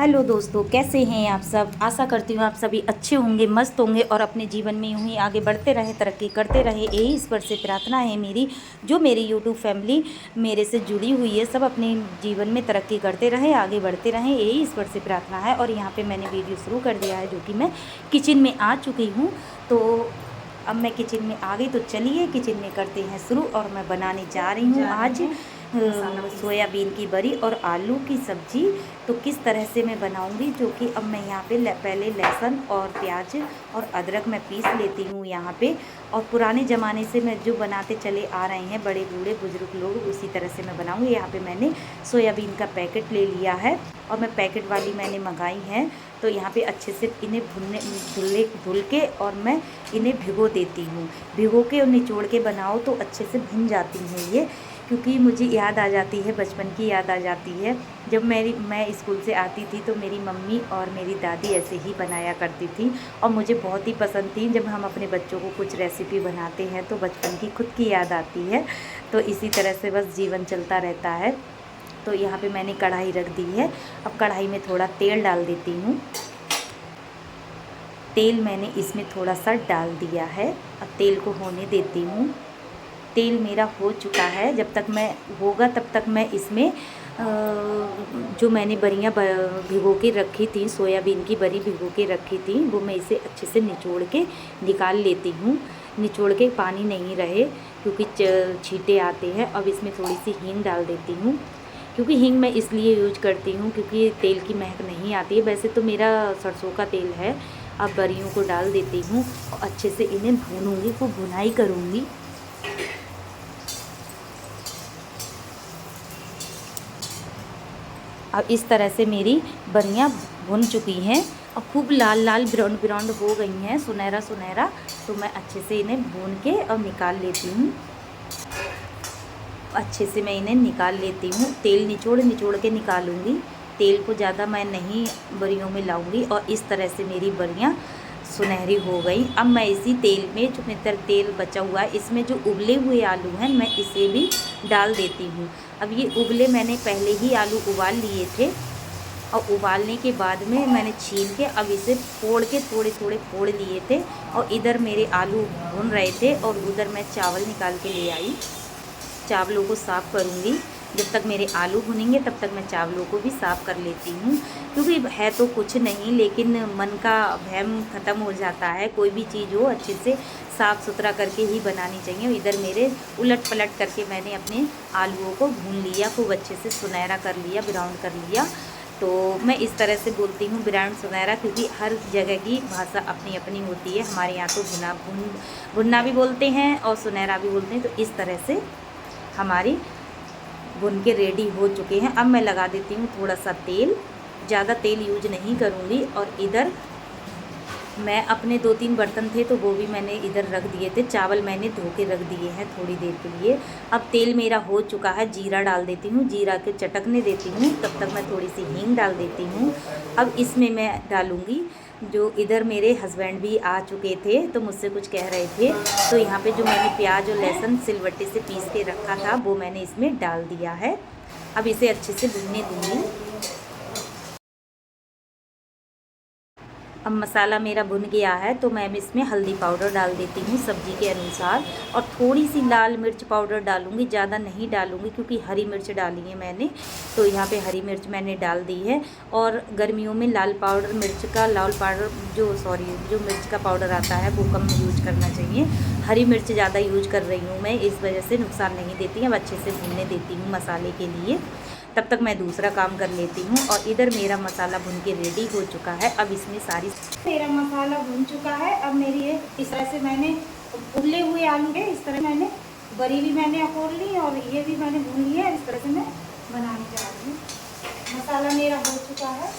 Hello दोस्तों, कैसे हैं आप सब। आशा करती हूँ आप सभी अच्छे होंगे, मस्त होंगे और अपने जीवन में यूं ही आगे बढ़ते रहे, तरक्की करते रहे। यही ईश्वर से प्रार्थना है मेरी। जो मेरी यूट्यूब फैमिली मेरे से जुड़ी हुई है, सब अपने जीवन में तरक्की करते रहे, आगे बढ़ते रहें, यही ईश्वर से प्रार्थना है। और यहाँ पे मैंने वीडियो शुरू कर दिया है, जो कि मैं किचन में आ चुकी हूँ। तो अब मैं किचन में आ गई, तो चलिए किचन में करते हैं शुरू। और मैं बनाने जा रही हूँ आज सोयाबीन की बड़ी और आलू की सब्ज़ी। तो किस तरह से मैं बनाऊंगी, जो कि अब मैं यहाँ पे पहले लहसुन और प्याज और अदरक मैं पीस लेती हूँ यहाँ पे। और पुराने ज़माने से मैं जो बनाते चले आ रहे हैं बड़े बूढ़े बुजुर्ग लोग, उसी तरह से मैं बनाऊँगी। यहाँ पे मैंने सोयाबीन का पैकेट ले लिया है और मैं पैकेट वाली मैंने मंगाई है। तो यहाँ पे अच्छे से इन्हें धुल के और मैं इन्हें भिगो देती हूँ। भिगो के और निचोड़ के बनाओ तो अच्छे से भुन जाती हैं ये। क्योंकि मुझे याद आ जाती है, बचपन की याद आ जाती है। जब मैं स्कूल से आती थी तो मेरी मम्मी और मेरी दादी ऐसे ही बनाया करती थी और मुझे बहुत ही पसंद थी। जब हम अपने बच्चों को कुछ रेसिपी बनाते हैं तो बचपन की खुद की याद आती है। तो इसी तरह से बस जीवन चलता रहता है। तो यहाँ पे मैंने कढ़ाई रख दी है। अब कढ़ाई में थोड़ा तेल डाल देती हूँ। तेल मैंने इसमें थोड़ा सा डाल दिया है। अब तेल को होने देती हूँ। तेल मेरा हो चुका है। जब तक मैं होगा तब तक मैं इसमें जो मैंने बरियाँ भिगो के रखी थी, सोयाबीन की बरी भिगो के रखी थी, वो मैं इसे अच्छे से निचोड़ के निकाल लेती हूँ। निचोड़ के पानी नहीं रहे, क्योंकि छींटे आते हैं। अब इसमें थोड़ी सी हींग डाल देती हूँ, क्योंकि हींग मैं इसलिए यूज करती हूँ क्योंकि तेल की महक नहीं आती है। वैसे तो मेरा सरसों का तेल है। अब बरियों को डाल देती हूँ और अच्छे से इन्हें भूनूँगी, खूब भुनाई करूँगी। अब इस तरह से मेरी बरियाँ भुन चुकी हैं और खूब लाल लाल ब्राउन ब्राउन हो गई हैं, सुनहरा सुनहरा। तो मैं अच्छे से इन्हें भून के और निकाल लेती हूँ। अच्छे से मैं इन्हें निकाल लेती हूँ। तेल निचोड़ निचोड़ के निकालूंगी। तेल को ज़्यादा मैं नहीं बरियों में लाऊंगी। और इस तरह से मेरी बरियाँ सुनहरी हो गई। अब मैं इसी तेल में, जो मेरे तेल बचा हुआ है, इसमें जो उबले हुए आलू हैं मैं इसे भी डाल देती हूँ। अब ये उबले मैंने पहले ही आलू उबाल लिए थे और उबालने के बाद में मैंने छील के अब इसे फोड़ के थोड़े थोड़े फोड़ लिए थे। और इधर मेरे आलू भून रहे थे और उधर मैं चावल निकाल के ले आई। चावलों को साफ़ करूँगी। जब तक मेरे आलू भुनेंगे तब तक मैं चावलों को भी साफ़ कर लेती हूँ। क्योंकि है तो कुछ नहीं, लेकिन मन का वहम ख़त्म हो जाता है। कोई भी चीज़ हो अच्छे से साफ़ सुथरा करके ही बनानी चाहिए। इधर मेरे उलट पलट करके मैंने अपने आलूओं को भून लिया, खूब अच्छे से सुनहरा कर लिया, ब्राउन कर लिया। तो मैं इस तरह से बोलती हूँ ब्राउन सुनहरा, क्योंकि हर जगह की भाषा अपनी अपनी होती है। हमारे यहाँ तो भुनना भी बोलते हैं और सुनहरा भी बोलते हैं। तो इस तरह से हमारी भुन के रेडी हो चुके हैं। अब मैं लगा देती हूँ थोड़ा सा तेल, ज़्यादा तेल यूज नहीं करूँगी। और इधर मैं अपने 2-3 बर्तन थे तो वो भी मैंने इधर रख दिए थे। चावल मैंने धो के रख दिए हैं थोड़ी देर के लिए। अब तेल मेरा हो चुका है, जीरा डाल देती हूँ। जीरा के चटकने देती हूँ, तब तक मैं थोड़ी सी हींग डाल देती हूँ। अब इसमें मैं डालूँगी, जो इधर मेरे हस्बैंड भी आ चुके थे तो मुझसे कुछ कह रहे थे, तो यहाँ पे जो मैंने प्याज और लहसुन सिलबट्टे से पीस के रखा था वो मैंने इसमें डाल दिया है। अब इसे अच्छे से भूनने दूँगी। अब मसाला मेरा भुन गया है तो मैं इसमें हल्दी पाउडर डाल देती हूँ सब्ज़ी के अनुसार। और थोड़ी सी लाल मिर्च पाउडर डालूँगी, ज़्यादा नहीं डालूँगी क्योंकि हरी मिर्च डाली है मैंने। तो यहाँ पे हरी मिर्च मैंने डाल दी है। और गर्मियों में लाल पाउडर जो मिर्च का पाउडर आता है वो कम यूज करना चाहिए। हरी मिर्च ज़्यादा यूज कर रही हूँ मैं, इस वजह से नुकसान नहीं देती। अब अच्छे से भूनने देती हूँ मसाले के लिए। तब तक मैं दूसरा काम कर लेती हूँ। और इधर मेरा मसाला भुन के रेडी हो चुका है। अब इसमें मेरा मसाला भुन चुका है। अब मेरी ये इस तरह से मैंने उबले हुए आलू है, इस तरह मैंने बरी भी मैंने अकोड़ ली और ये भी मैंने भून लिया। इस तरह से मैं बनाने जा रही हूँ। मसाला मेरा हो चुका है।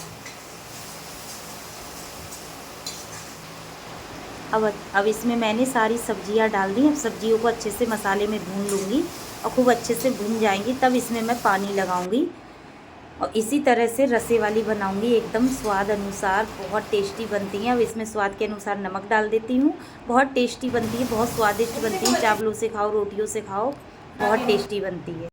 अब इसमें मैंने सारी सब्जियां डाल दी। अब सब्जियों को अच्छे से मसाले में भून लूँगी और खूब अच्छे से भून जाएंगी, तब इसमें मैं पानी लगाऊंगी। और इसी तरह से रसे वाली बनाऊंगी, एकदम स्वाद अनुसार। बहुत टेस्टी बनती हैं। अब इसमें स्वाद के अनुसार नमक डाल देती हूँ। बहुत टेस्टी बनती है, बहुत स्वादिष्ट बनती है। चावलों से खाओ, रोटियों से खाओ, बहुत टेस्टी बनती है।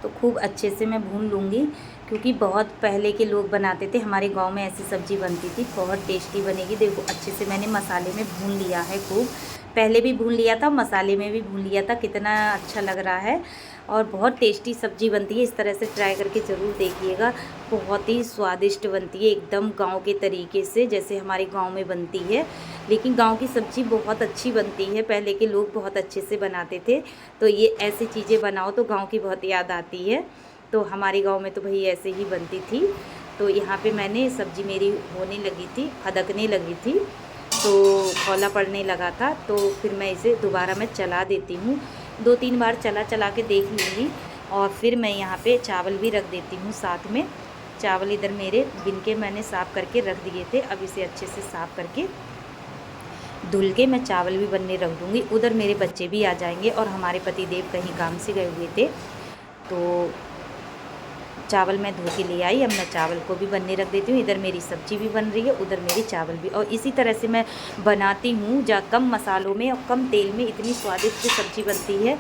तो खूब अच्छे से मैं भून लूँगी, क्योंकि बहुत पहले के लोग बनाते थे, हमारे गांव में ऐसी सब्ज़ी बनती थी, बहुत टेस्टी बनेगी। देखो अच्छे से मैंने मसाले में भून लिया है, खूब पहले भी भून लिया था, मसाले में भी भून लिया था, कितना अच्छा लग रहा है और बहुत टेस्टी सब्ज़ी बनती है। इस तरह से ट्राई करके ज़रूर देखिएगा, बहुत ही स्वादिष्ट बनती है, एकदम गांव के तरीके से जैसे हमारे गांव में बनती है। लेकिन गांव की सब्ज़ी बहुत अच्छी बनती है, पहले के लोग बहुत अच्छे से बनाते थे। तो ये ऐसी चीज़ें बनाओ तो गांव की बहुत याद आती है। तो हमारे गांव में तो भाई ऐसे ही बनती थी। तो यहाँ पे मैंने सब्ज़ी मेरी होने लगी थी, खदकने लगी थी, तो खौला पड़ने लगा था। तो फिर मैं इसे दोबारा मैं चला देती हूँ, 2-3 बार चला के देख लूँगी। और फिर मैं यहाँ पे चावल भी रख देती हूँ साथ में। चावल इधर मेरे बिन के मैंने साफ़ करके रख दिए थे, अब इसे अच्छे से साफ़ करके धुल के मैं चावल भी बनने रख दूँगी। उधर मेरे बच्चे भी आ जाएंगे और हमारे पतिदेव कहीं काम से गए हुए थे, तो चावल मैं धो के ले आई। अब मैं चावल को भी बनने रख देती हूँ। इधर मेरी सब्ज़ी भी बन रही है, उधर मेरी चावल भी। और इसी तरह से मैं बनाती हूँ, कम मसालों में और कम तेल में इतनी स्वादिष्ट सब्ज़ी बनती है,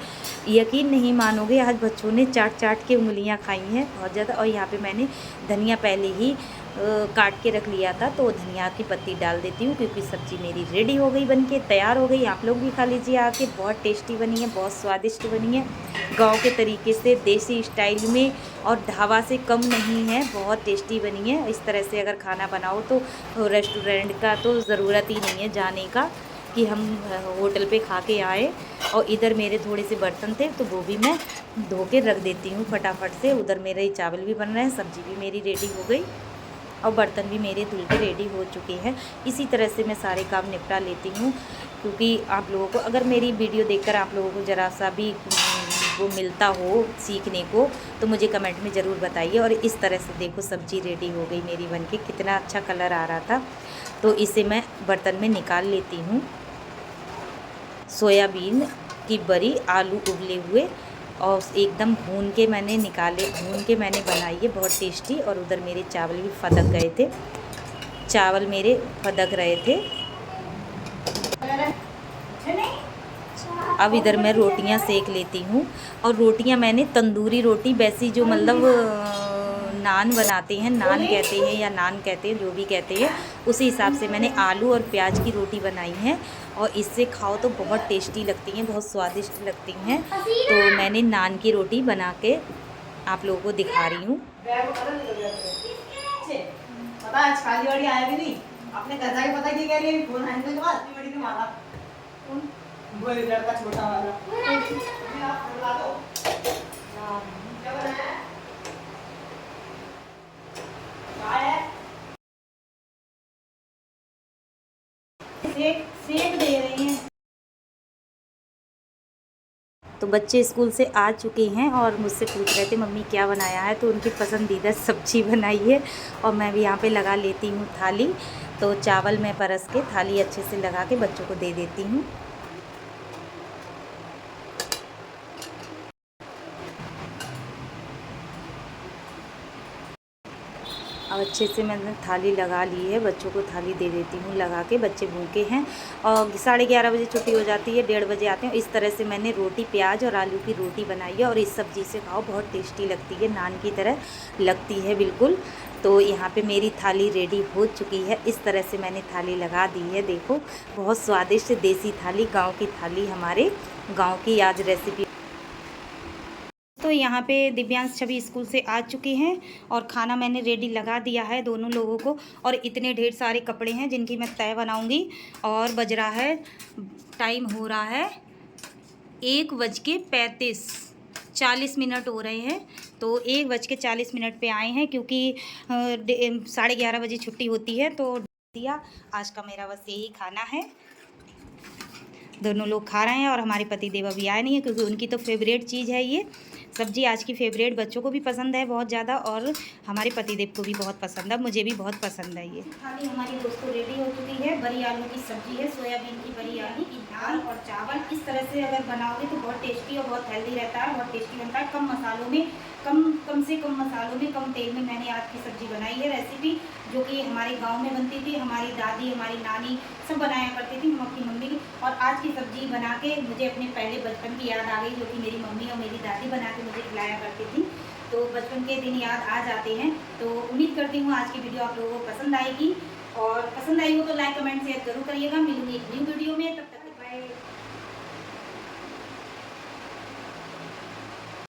यकीन नहीं मानोगे। आज बच्चों ने चाट के उंगलियाँ खाई हैं बहुत ज़्यादा। और यहाँ पे मैंने धनिया पहले ही काट के रख लिया था, तो धनिया की पत्ती डाल देती हूँ, क्योंकि सब्ज़ी मेरी रेडी हो गई, बन के तैयार हो गई। आप लोग भी खा लीजिए आके, बहुत टेस्टी बनी है, बहुत स्वादिष्ट बनी है, गांव के तरीके से देसी स्टाइल में, और ढाबा से कम नहीं है, बहुत टेस्टी बनी है। इस तरह से अगर खाना बनाओ तो रेस्टोरेंट का तो ज़रूरत ही नहीं है जाने का, कि हम होटल पे खा के आए। और इधर मेरे थोड़े से बर्तन थे, तो वो भी मैं धो के रख देती हूँ फटाफट से। उधर मेरे चावल भी बन रहे हैं, सब्ज़ी भी मेरी रेडी हो गई और बर्तन भी मेरे धुल के रेडी हो चुके हैं। इसी तरह से मैं सारे काम निपटा लेती हूँ, क्योंकि आप लोगों को अगर मेरी वीडियो देखकर आप लोगों को ज़रा सा भी वो मिलता हो सीखने को, तो मुझे कमेंट में ज़रूर बताइए। और इस तरह से देखो सब्ज़ी रेडी हो गई मेरी बनके, कितना अच्छा कलर आ रहा था। तो इसे मैं बर्तन में निकाल लेती हूँ। सोयाबीन की बड़ी, आलू उबले हुए और एकदम भून के मैंने बनाई है, बहुत टेस्टी। और उधर मेरे चावल भी फदक गए थे, चावल मेरे फदक रहे थे। अब इधर मैं रोटियां सेक लेती हूँ। और रोटियां मैंने तंदूरी रोटी, वैसी जो मतलब नान बनाते हैं, नान कहते हैं या नान कहते हैं, जो भी कहते हैं, उसी हिसाब से मैंने आलू और प्याज की रोटी बनाई है। और इससे खाओ तो बहुत टेस्टी लगती हैं, बहुत स्वादिष्ट लगती हैं। तो मैंने नान की रोटी बना के आप लोगों को दिखा रही हूँ। छोटा वाला सेक दे रही हैं। तो बच्चे स्कूल से आ चुके हैं और मुझसे पूछ रहे थे मम्मी क्या बनाया है, तो उनकी पसंदीदा सब्ज़ी बनाई है। और मैं भी यहाँ पे लगा लेती हूँ थाली। तो चावल मैं परस के थाली अच्छे से लगा के बच्चों को दे देती हूँ। अब अच्छे से मैंने थाली लगा ली है, बच्चों को थाली दे देती हूँ लगा के। बच्चे भूखे हैं और 11:30 बजे छुट्टी हो जाती है, 1:30 बजे आते हैं। इस तरह से मैंने रोटी, प्याज और आलू की रोटी बनाई है। और इस सब्ज़ी से खाओ, बहुत टेस्टी लगती है, नान की तरह लगती है बिल्कुल। तो यहाँ पे मेरी थाली रेडी हो चुकी है। इस तरह से मैंने थाली लगा दी है, देखो बहुत स्वादिष्ट देसी थाली, गाँव की थाली, हमारे गाँव की आज रेसिपी। तो यहाँ पे दिव्यांश छवि स्कूल से आ चुके हैं और खाना मैंने रेडी लगा दिया है दोनों लोगों को। और इतने ढेर सारे कपड़े हैं जिनकी मैं तय बनाऊँगी। और बज रहा है, टाइम हो रहा है 1:35, 40 मिनट हो रहे हैं। तो 1:40 पे आए हैं, क्योंकि 11:30 बजे छुट्टी होती है। तो दिया आज का मेरा बस यही खाना है। दोनों लोग खा रहे हैं और हमारे पति देव अभी आए नहीं है, क्योंकि उनकी तो फेवरेट चीज़ है ये सब्ज़ी, आज की फेवरेट। बच्चों को भी पसंद है बहुत ज़्यादा और हमारे पतिदेव को भी बहुत पसंद है, मुझे भी बहुत पसंद है ये। थाली हमारी दोस्तों रेडी हो चुकी है। बड़ी आलू की सब्ज़ी है, सोयाबीन की बड़ी आलू की दाल और चावल। इस तरह से अगर बनाओगे तो बहुत टेस्टी और बहुत हेल्दी रहता है, बहुत टेस्टी बनता है। कम मसालों में, कम से कम मसालों में, कम तेल में मैंने आज की सब्ज़ी बनाई है। रेसिपी जो कि हमारे गांव में बनती थी, हमारी दादी, हमारी नानी सब बनाया करती थी, हम अपनी मम्मी की। और आज की सब्ज़ी बना के मुझे अपने पहले बचपन की याद आ गई, जो कि मेरी मम्मी और मेरी दादी बना के मुझे खिलाया करती थी। तो बचपन के दिन याद आ जाते हैं। तो उम्मीद करती हूँ आज की वीडियो आप लोगों को पसंद आएगी, और पसंद आई हो तो लाइक कमेंट शेयर जरूर करिएगा। मिलूंगी एक न्यू वीडियो में, तब तक बाय।